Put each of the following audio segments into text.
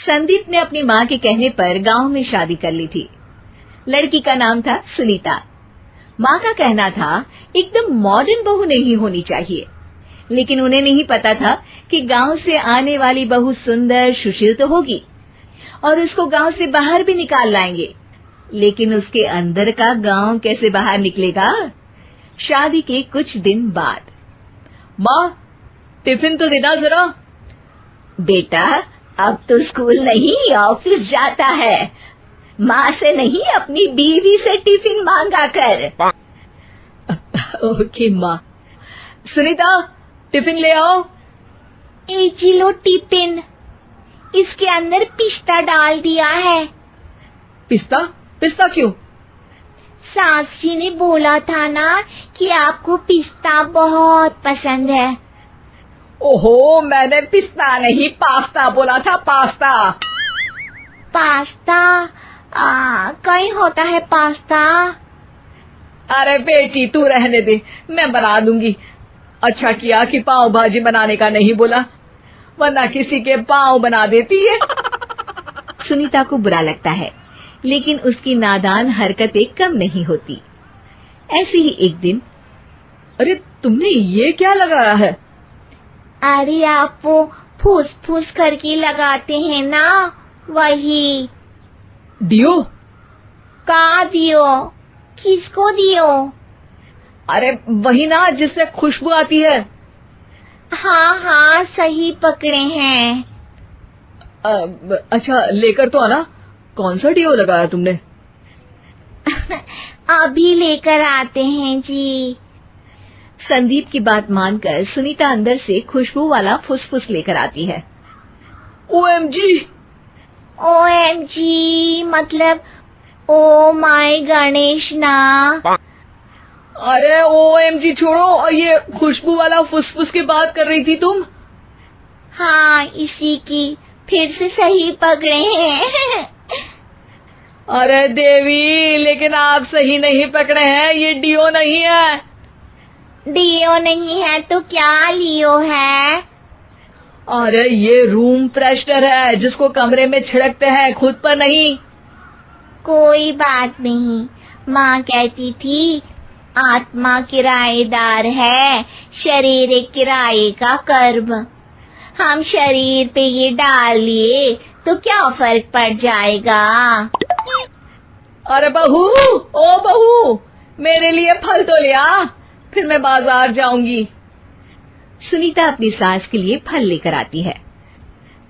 संदीप ने अपनी माँ के कहने पर गांव में शादी कर ली थी। लड़की का नाम था सुनीता। माँ का कहना था एकदम मॉडर्न बहू नहीं होनी चाहिए, लेकिन उन्हें नहीं पता था कि गांव से आने वाली बहू सुंदर सुशील तो होगी और उसको गांव से बाहर भी निकाल लाएंगे, लेकिन उसके अंदर का गांव कैसे बाहर निकलेगा। शादी के कुछ दिन बाद, माँ टिफिन तो देना जरा। बेटा अब तो स्कूल नहीं ऑफिस जाता है, माँ से नहीं अपनी बीवी से टिफिन मांगा कर। ओके माँ। सुनीता टिफिन ले आओ। जी लो टिफिन, इसके अंदर पिस्ता डाल दिया है। पिस्ता? पिस्ता क्यों? सास जी ने बोला था ना कि आपको पिस्ता बहुत पसंद है। ओहो, मैंने पिस्ता नहीं पास्ता बोला था, पास्ता। पास्ता? कहीं होता है पास्ता? अरे बेटी तू रहने दे, मैं बना दूंगी। अच्छा किया कि पाव भाजी बनाने का नहीं बोला, वरना किसी के पाव बना देती है। सुनीता को बुरा लगता है, लेकिन उसकी नादान हरकतें कम नहीं होती। ऐसे ही एक दिन, अरे तुमने ये क्या लगाया है? अरे आप वो फूस फूस करके लगाते हैं ना, वही। डियो? का दियो? किसको दियो? अरे वही ना जिससे खुशबू आती है। हाँ सही पकड़े हैं। अच्छा लेकर तो आना। कौन सा डियो लगाया तुमने? अभी लेकर आते हैं जी। संदीप की बात मानकर सुनीता अंदर से खुशबू वाला फुसफुस लेकर आती है। ओएमजी! ओएमजी मतलब ओ माय गणेश ना। अरे ओएमजी छोड़ो, और ये खुशबू वाला फुसफुस की बात कर रही थी तुम? हाँ इसी की, फिर से सही पकड़े हैं। अरे देवी, लेकिन आप सही नहीं पकड़े हैं, ये डियो नहीं है। डियो नहीं है तो क्या लियो है? अरे ये रूम फ्रेशनर है, जिसको कमरे में छिड़कते हैं, खुद पर नहीं। कोई बात नहीं, माँ कहती थी आत्मा किराएदार है, शरीर एक किराए का कर्म। हम शरीर पे ये डाल लिए तो क्या फर्क पड़ जाएगा। अरे बहू, ओ बहू, मेरे लिए फल तो ले आ, फिर मैं बाजार जाऊंगी। सुनीता अपनी सास के लिए फल लेकर आती है।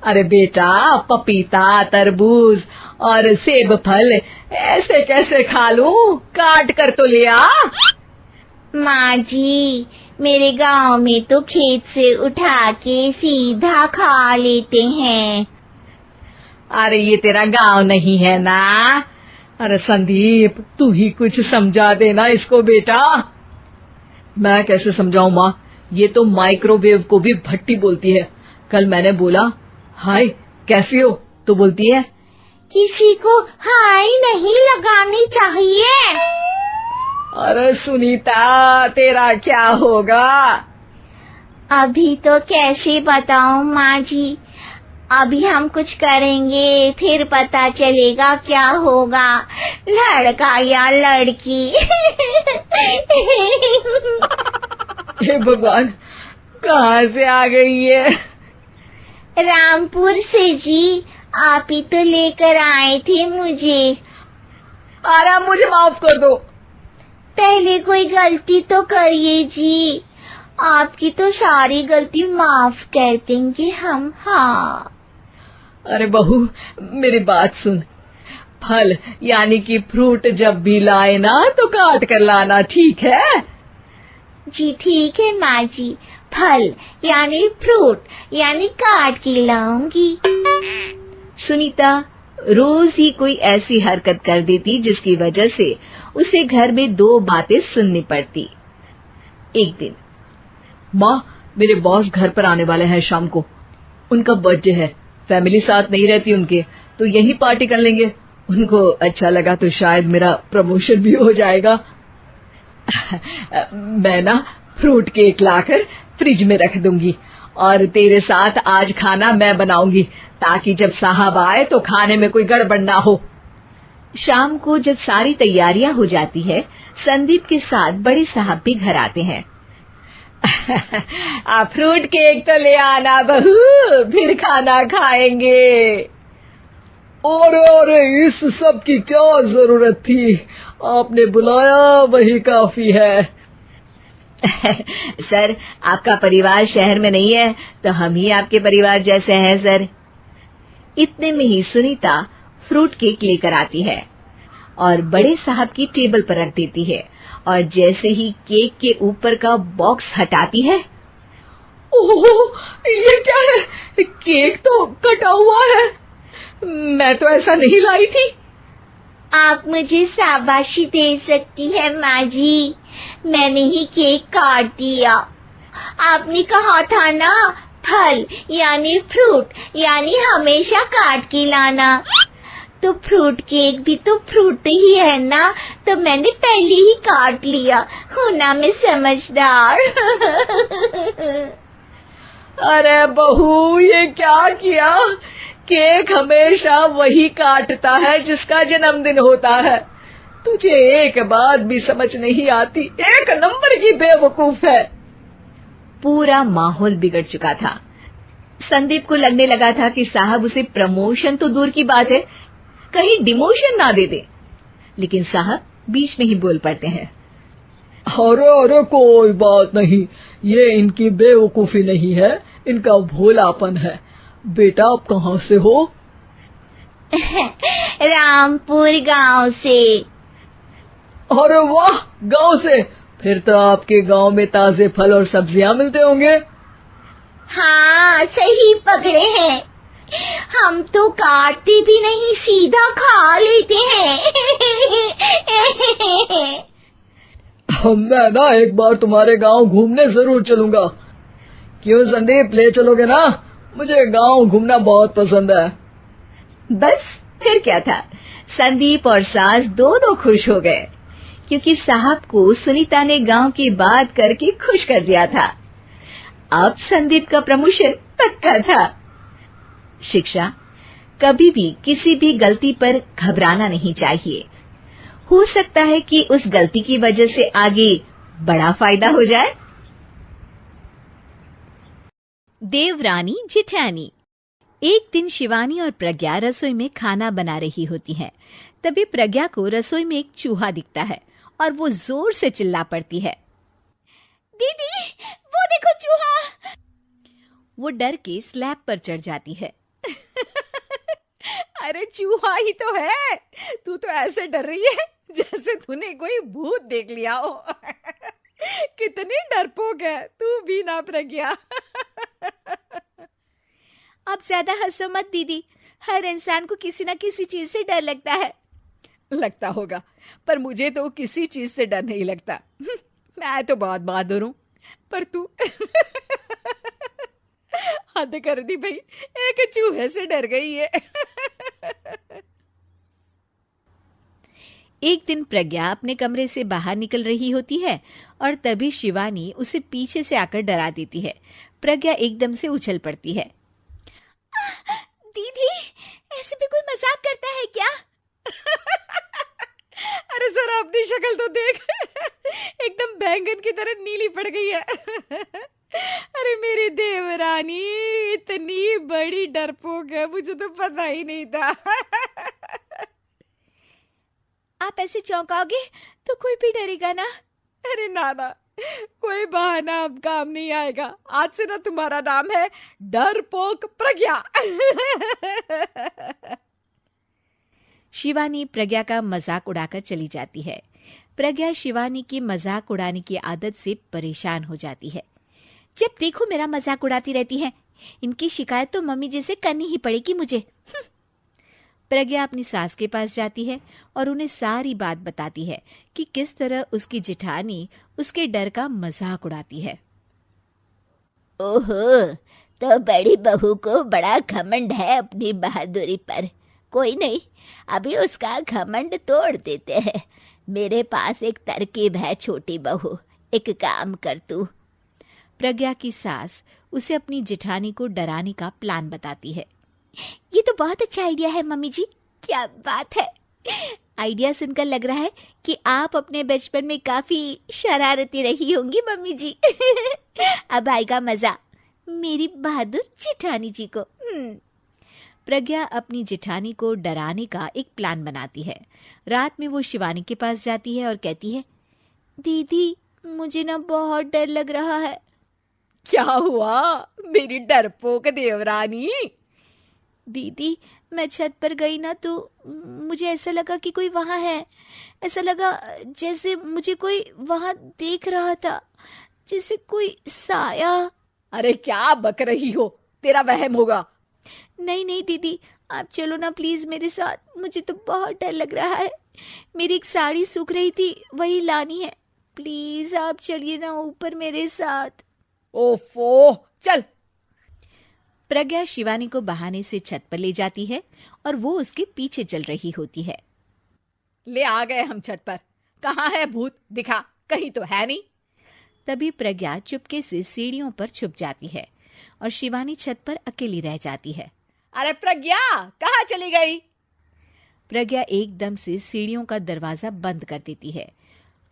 अरे बेटा, पपीता, तरबूज और सेब फल ऐसे कैसे खा लूं? काट कर तो ले आ। माँ जी, मेरे गांव में तो खेत से उठा के सीधा खा लेते हैं। अरे ये तेरा गांव नहीं है ना। अरे संदीप, तू ही कुछ समझा देना इसको बेटा। मैं कैसे समझाऊं माँ, ये तो माइक्रोवेव को भी भट्टी बोलती है। कल मैंने बोला हाय कैसी हो, तो बोलती है किसी को हाय नहीं लगानी चाहिए। अरे सुनीता, तेरा क्या होगा? अभी तो कैसे बताऊं माँ जी, अभी हम कुछ करेंगे फिर पता चलेगा क्या होगा, लड़का या लड़की। हे भगवान, कहाँ से आ गई है? रामपुर से जी, आप ही तो लेकर आए थे मुझे। अरे मुझे माफ कर दो। पहले कोई गलती तो करिए जी, आपकी तो सारी गलती माफ कर देंगे हम। हाँ अरे बहू, मेरी बात सुन। फल यानी कि फ्रूट जब भी लाए ना तो काट कर लाना, ठीक है? जी ठीक है माँ जी, फल यानी फ्रूट यानी काट के लाऊंगी। सुनीता रोज ही कोई ऐसी हरकत कर देती जिसकी वजह से उसे घर में दो बातें सुननी पड़ती। एक दिन, माँ मेरे बॉस घर पर आने वाले हैं शाम को, उनका बर्थडे है, फैमिली साथ नहीं रहती उनके, तो यही पार्टी कर लेंगे। उनको अच्छा लगा तो शायद मेरा प्रमोशन भी हो जाएगा। मैं ना फ्रूट केक लाकर फ्रिज में रख दूंगी और तेरे साथ आज खाना मैं बनाऊंगी, ताकि जब साहब आए तो खाने में कोई गड़बड़ ना हो। शाम को जब सारी तैयारियां हो जाती है, संदीप के साथ बड़े साहब भी घर आते हैं। फ्रूट केक तो ले आना बहू, फिर खाना खाएंगे। अरे इस सब की क्या जरूरत थी, आपने बुलाया वही काफी है। सर, आपका परिवार शहर में नहीं है तो हम ही आपके परिवार जैसे हैं सर। इतने में ही सुनीता फ्रूट केक लेकर आती है और बड़े साहब की टेबल पर रख देती है, और जैसे ही केक के ऊपर का बॉक्स हटाती है, ओह, ये क्या है? केक तो कटा हुआ है। मैं तो ऐसा नहीं लाई थी। आप मुझे शाबाशी दे सकती है माँ जी, मैंने ही केक काट दिया। आपने कहा था ना, फल यानी फ्रूट यानी हमेशा काट के लाना। तो फ्रूट केक भी तो फ्रूट ही है ना, तो मैंने पहले ही काट लिया। हूँ ना मैं समझदार। अरे बहू, ये क्या किया? केक हमेशा वही काटता है जिसका जन्मदिन होता है। तुझे एक बात भी समझ नहीं आती, एक नंबर की बेवकूफ है। पूरा माहौल बिगड़ चुका था। संदीप को लगने लगा था कि साहब उसे प्रमोशन तो दूर की बात है, कहीं डिमोशन ना दे दे, लेकिन साहब बीच में ही बोल पड़ते हैं। अरे कोई बात नहीं, ये इनकी बेवकूफी नहीं है, इनका भोलापन है। बेटा आप कहाँ से हो? रामपुर गांव से। अरे वाह, गांव से? फिर तो आपके गांव में ताजे फल और सब्जियां मिलते होंगे। हाँ, सही पकड़े हैं। हम तो काटते भी नहीं, सीधा खा लेते हैं। मैं ना एक बार तुम्हारे गांव घूमने जरूर चलूंगा। क्यों संदीप, ले चलोगे ना? मुझे गांव घूमना बहुत पसंद है। बस फिर क्या था, संदीप और सास दोनों खुश हो गए, क्योंकि साहब को सुनीता ने गांव की बात करके खुश कर दिया था। अब संदीप का प्रमोशन पक्का था। शिक्षा, कभी भी किसी भी गलती पर घबराना नहीं चाहिए। हो सकता है कि उस गलती की वजह से आगे बड़ा फायदा हो जाए। देवरानी जिठानी। एक दिन शिवानी और प्रज्ञा रसोई में खाना बना रही होती हैं। तभी प्रज्ञा को रसोई में एक चूहा दिखता है और वो जोर से चिल्ला पड़ती है, दीदी वो देखो चूहा। वो डर के स्लैब पर चढ़ जाती है। अरे चूहा ही तो है, तू तो ऐसे डर रही है जैसे तूने कोई भूत देख लिया हो। कितनी डरपोक है तू भी ना प्रज्ञा। अब ज्यादा हंसो मत दीदी, हर इंसान को किसी ना किसी चीज से डर लगता है। लगता होगा, पर मुझे तो किसी चीज से डर नहीं लगता। मैं तो बहुत बहादुर हूं, पर तू हद कर दी भाई, एक चूहे से डर गई है। एक दिन प्रज्ञा अपने कमरे से बाहर निकल रही होती है और तभी शिवानी उसे पीछे से आकर डरा देती है। प्रज्ञा एकदम से उछल पड़ती है। दीदी ऐसे भी कोई मजाक करता है क्या? अरे जरा अपनी शक्ल तो देख, एकदम बैंगन की तरह नीली पड़ गई है। अरे मेरी देवरानी इतनी बड़ी डरपोक है, मुझे तो पता ही नहीं था। आप ऐसे चौंकाओगे तो कोई भी डरेगा ना? अरे ना, कोई बहाना अब काम नहीं आएगा। आज से ना तुम्हारा नाम है डरपोक प्रज्ञा। शिवानी प्रज्ञा का मजाक उड़ाकर चली जाती है। प्रज्ञा शिवानी की मजाक उड़ाने की आदत से परेशान हो जाती है। जब देखो मेरा मजाक उड़ाती रहती है, इनकी शिकायत तो मम्मी जी से करनी ही पड़ेगी मुझे। प्रज्ञा अपनी सास के पास जाती है और उन्हें सारी बात बताती है कि किस तरह उसकी जिठानी उसके डर का मजाक उड़ाती है। ओहो, तो बड़ी बहू को बड़ा घमंड है अपनी बहादुरी पर। कोई नहीं, अभी उसका घमंड तोड़ देते हैं। मेरे पास एक तरकीब है छोटी बहू, एक काम कर तू। प्रज्ञा की सास उसे अपनी जिठानी को डराने का प्लान बताती है। ये तो बहुत अच्छा आइडिया है मम्मी जी। क्या बात है। आइडिया सुनकर लग रहा है कि आप अपने बचपन में काफी शरारती रही होंगी मम्मी जी। अब आएगा मजा मेरी बहादुर जेठानी जी को। प्रज्ञा अपनी जेठानी को डराने का एक प्लान बनाती है। रात में वो शिवानी के पास जाती है और कहती है, दीदी मुझे ना बहुत डर लग रहा है। क्या हुआ मेरी डरपोक देवरानी? दीदी मैं छत पर गई ना तो मुझे ऐसा लगा कि कोई वहां है। ऐसा लगा जैसे मुझे कोई वहां देख रहा था, जैसे कोई साया। अरे क्या बक रही हो, तेरा वहम होगा। नहीं नहीं दीदी, आप चलो ना प्लीज मेरे साथ, मुझे तो बहुत डर लग रहा है। मेरी एक साड़ी सूख रही थी, वही लानी है। प्लीज आप चलिए ना ऊपर मेरे साथ। ओफो, चल। प्रज्ञा शिवानी को बहाने से छत पर ले जाती है और वो उसके पीछे चल रही होती है। ले आ गए हम छत पर। कहाँ है भूत, दिखा, कहीं तो है नहीं। तभी प्रज्ञा चुपके से सीढ़ियों पर छुप जाती है और शिवानी छत पर अकेली रह जाती है। अरे प्रज्ञा, कहाँ चली गई? प्रज्ञा एकदम से सीढ़ियों का दरवाजा बंद कर देती है।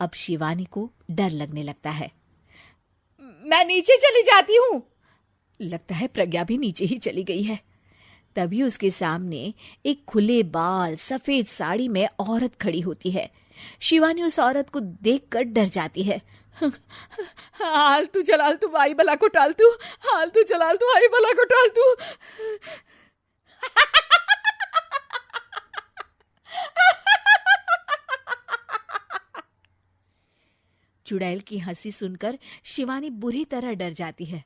अब शिवानी को डर लगने लगता है। मैं नीचे चली जाती हूँ। लगता है प्रज्ञा भी नीचे ही चली गई है। तभी उसके सामने एक खुले बाल सफेद साड़ी में औरत खड़ी होती है। शिवानी उस औरत को देखकर डर जाती है। हाल तू जलाल तू आई बला को टाल तू, हाल तू जलाल तू आई बला को टाल तू। चुड़ैल की हंसी सुनकर शिवानी बुरी तरह डर जाती है।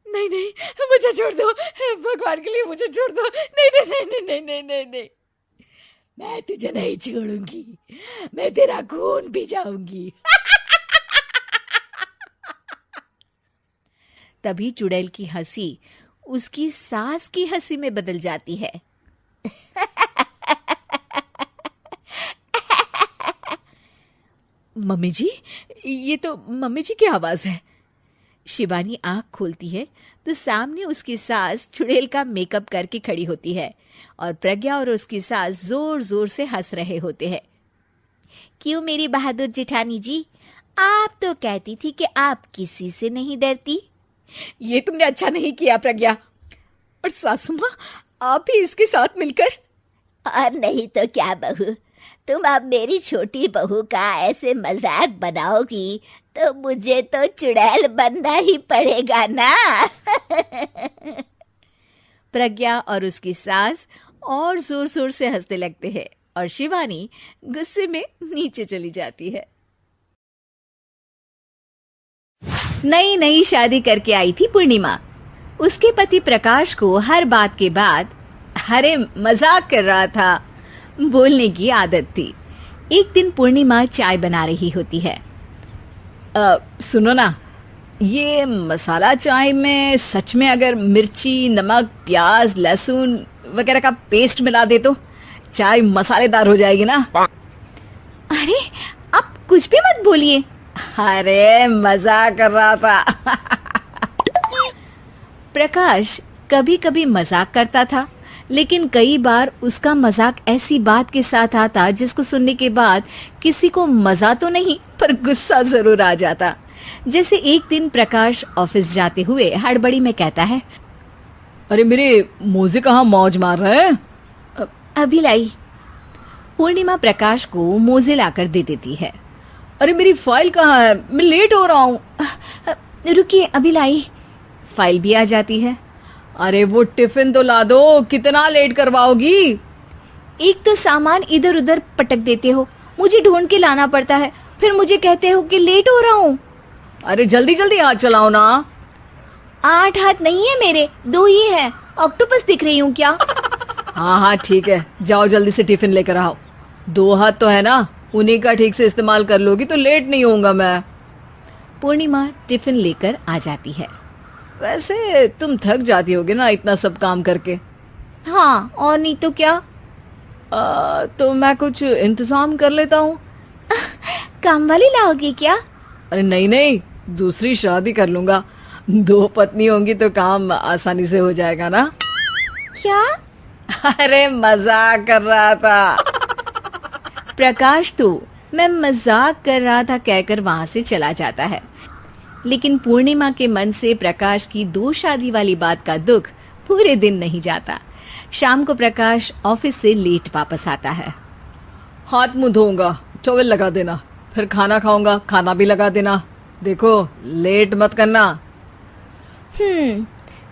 नहीं नहीं, मुझे छोड़ दो, भगवान के लिए मुझे छोड़ दो। नहीं नहीं नहीं नहीं नहीं नहीं नहीं नहीं, मैं तुझे नहीं छोड़ूंगी, मैं तेरा खून पी जाऊंगी। तभी चुड़ैल की हंसी उसकी सास की हंसी में बदल जाती है। मम्मी जी, ये तो मम्मी जी की आवाज है। शिवानी आंख खोलती है तो सामने उसकी सास चुड़ैल का मेकअप करके खड़ी होती है और प्रज्ञा और उसकी सास जोर जोर से हंस रहे होते हैं। क्यों मेरी बहादुर जेठानी जी, आप तो कहती थी कि आप किसी से नहीं डरती। ये तुमने अच्छा नहीं किया प्रज्ञा। और सासू माँ, आप भी इसके साथ मिलकर। और नहीं तो क्या बहू, तुम अब मेरी छोटी बहू का ऐसे मजाक बनाओगी तो मुझे तो चुड़ैल बनना ही पड़ेगा ना। प्रज्ञा और उसकी सास और जोर जोर से हंसने लगते हैं और शिवानी गुस्से में नीचे चली जाती है। नई नई शादी करके आई थी पूर्णिमा। उसके पति प्रकाश को हर बात के बाद अरे मजाक कर रहा था बोलने की आदत थी। एक दिन पूर्णिमा चाय बना रही होती है। सुनो ना, ये मसाला चाय में सच में अगर मिर्ची, नमक, प्याज, लहसुन वगैरह का पेस्ट मिला दे तो चाय मसालेदार हो जाएगी ना। अरे आप कुछ भी मत बोलिए। अरे मजाक कर रहा था। प्रकाश कभी कभी मजाक करता था, लेकिन कई बार उसका मजाक ऐसी बात के साथ आता जिसको सुनने के बाद किसी को मजा तो नहीं पर गुस्सा जरूर आ जाता। जैसे एक दिन प्रकाश ऑफिस जाते हुए हड़बड़ी में कहता है, अरे मेरे मोजे कहाँ मौज मार रहे हैं? अभी लाई। पूर्णिमा प्रकाश को मोजे लाकर दे देती है। अरे मेरी फाइल कहाँ है, मैं लेट हो रहा हूँ। रुकिए अभी लाई। फाइल भी आ जाती है। अरे वो टिफिन तो ला दो, कितना लेट करवाओगी? एक तो सामान इधर उधर पटक देते हो, मुझे ढूंढ के लाना पड़ता है, फिर मुझे कहते हो कि लेट हो रहा हूँ। अरे जल्दी जल्दी हाथ चलाओ ना। 8 हाथ नहीं है मेरे, 2 ही है। ऑक्टोपस दिख रही हूँ क्या? हाँ हाँ ठीक है, जाओ जल्दी से टिफिन लेकर आओ। 2 हाथ तो है ना, उन्हीं का ठीक से इस्तेमाल कर लोगी तो लेट नहीं होऊंगा मैं। पूर्णिमा टिफिन लेकर आ जाती है। वैसे तुम थक जाती होगी ना इतना सब काम करके। हाँ, और नहीं तो क्या। तो मैं कुछ इंतजाम कर लेता हूँ। काम वाली लाओगी क्या? अरे नहीं नहीं, दूसरी शादी कर लूंगा। 2 पत्नी होंगी तो काम आसानी से हो जाएगा ना। क्या? अरे मजाक कर रहा था। प्रकाश तो मैं मजाक कर रहा था कहकर वहां से चला जाता है। लेकिन पूर्णिमा के मन से प्रकाश की 2 शादी वाली बात का दुख पूरे दिन नहीं जाता। शाम को प्रकाश ऑफिस से लेट वापस आता है। हाथ मुंह धोऊंगा, टॉवल लगा देना, फिर खाना खाऊंगा, खाना भी लगा देना। देखो लेट मत करना।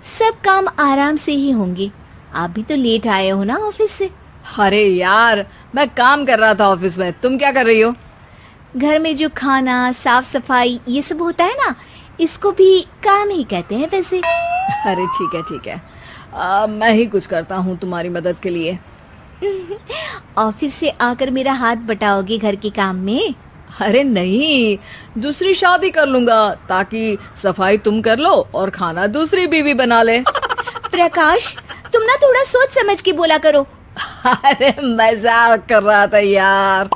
सब काम आराम से ही होंगे। आप भी तो लेट आए हो ना ऑफिस से। अरे यार मैं काम कर रहा था ऑफिस में, तुम क्या कर रही हो? घर में जो खाना, साफ सफाई ये सब होता है ना, इसको भी काम ही कहते हैं वैसे। अरे ठीक है, मैं ही कुछ करता हूँ तुम्हारी मदद के लिए। ऑफिस से आकर मेरा हाथ बटाओगे घर के काम में? अरे नहीं, दूसरी शादी कर लूंगा ताकि सफाई तुम कर लो और खाना दूसरी बीवी बना ले। प्रकाश तुम ना थोड़ा सोच समझ के बोला करो। अरे मजाक कर रहा था यार।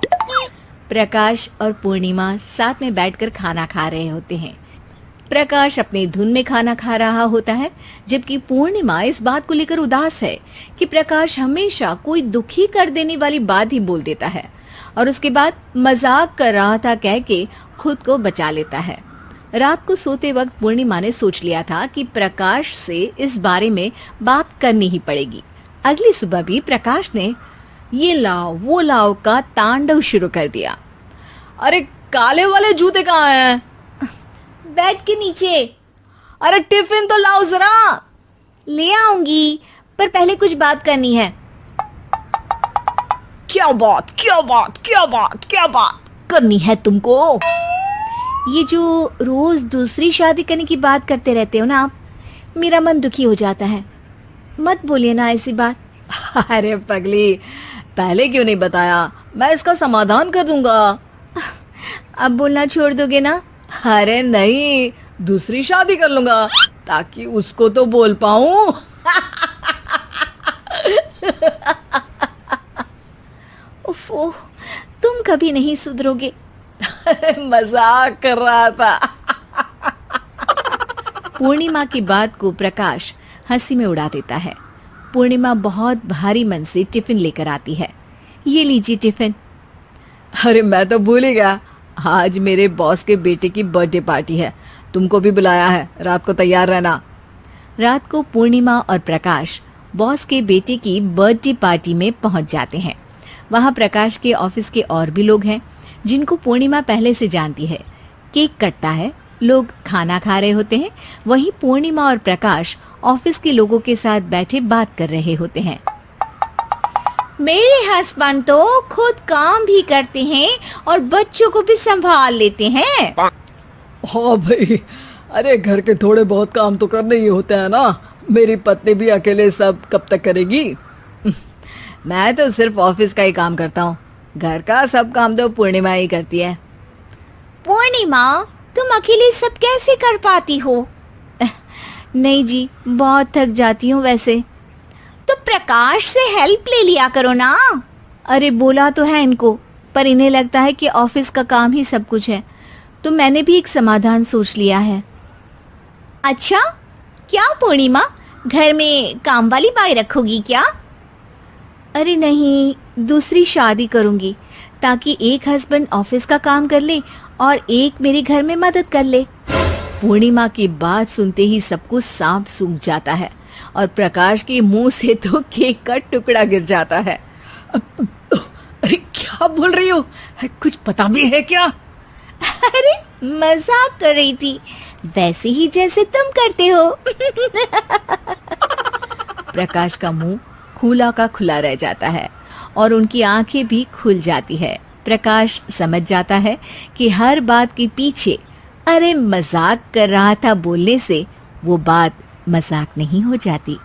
प्रकाश और पूर्णिमा साथ में बैठकर खाना खा रहे होते हैं। प्रकाश अपनी धुन में खाना खा रहा होता है, जबकि पूर्णिमा इस बात को लेकर उदास है कि प्रकाश हमेशा कोई दुखी कर देने वाली बात ही बोल देता है और उसके बाद मजाक कर रहा था कह के खुद को बचा लेता है। रात को सोते वक्त पूर्णिमा ने सोच लिया था कि प्रकाश से इस बारे में बात करनी ही पड़ेगी। अगली सुबह भी प्रकाश ने ये लाओ वो लाओ का तांडव शुरू कर दिया। अरे काले वाले जूते कहाँ हैं? बेड के नीचे। अरे टिफिन तो लाओ जरा। ले आऊंगी, पर पहले कुछ बात करनी है। क्या बात करनी है तुमको? ये जो रोज दूसरी शादी करने की बात करते रहते हो ना आप, मेरा मन दुखी हो जाता है। मत बोलिए ना ऐसी बात। अरे पगली, पहले क्यों नहीं बताया? मैं इसका समाधान कर दूंगा। अब बोलना छोड़ दोगे ना? अरे नहीं, दूसरी शादी कर लूंगा ताकि उसको तो बोल पाऊं। उफ़, तुम कभी नहीं सुधरोगे। मजाक कर रहा था। पूर्णिमा की बात को प्रकाश हंसी में उड़ा देता है। पूर्णिमा बहुत भारी मन से टिफिन लेकर आती है। ये लीजिए टिफिन। अरे मैं तो भूल ही गया, आज मेरे बॉस के बेटे की बर्थडे पार्टी है, तुमको भी बुलाया है, रात को तैयार रहना। रात को पूर्णिमा और प्रकाश बॉस के बेटे की बर्थडे पार्टी में पहुंच जाते हैं। वहां प्रकाश के ऑफिस के और भी लोग हैं जिनको पूर्णिमा पहले से जानती है। केक कटता है, लोग खाना खा रहे होते हैं। वहीं पूर्णिमा और प्रकाश ऑफिस के लोगों के साथ बैठे बात कर रहे होते हैं। मेरे हस्बैंड तो खुद काम भी करते हैं और बच्चों को भी संभाल लेते हैं। हाँ भाई, अरे घर के थोड़े बहुत काम तो करने ही होते हैं ना। मेरी पत्नी भी अकेले सब कब तक करेगी? मैं तो सिर्फ ऑफिस का ही काम करता हूँ, घर का सब काम तो पूर्णिमा ही करती है। पूर्णिमा, तुम अकेले सब कैसे कर पाती हो? नहीं जी, बहुत थक जाती हूँ वैसे। तो प्रकाश से हेल्प ले लिया करो ना। अरे बोला तो है इनको, पर इन्हें लगता है कि ऑफिस का काम ही सब कुछ है, तो मैंने भी एक समाधान सोच लिया है। अच्छा, क्या पूर्णिमा, घर में काम वाली बाई रखोगी क्या? अरे नहीं, दूसरी शादी करूंगी ताकि एक हस्बैंड ऑफिस का काम कर ले और एक मेरे घर में मदद कर ले। पूर्णिमा की बात सुनते ही सब कुछ सांप सूंघ जाता है और प्रकाश के मुंह से तो केक का टुकड़ा गिर जाता है। अरे क्या बोल रही हो? कुछ पता भी है क्या? अरे मजाक कर रही थी, वैसे ही जैसे तुम करते हो। प्रकाश का मुंह खुला का खुला रह जाता है और उनकी आंखें भी खुल जाती है। प्रकाश समझ जाता है कि हर बात के पीछे अरे मजाक कर रहा था बोलने से वो बात मजाक नहीं हो जाती।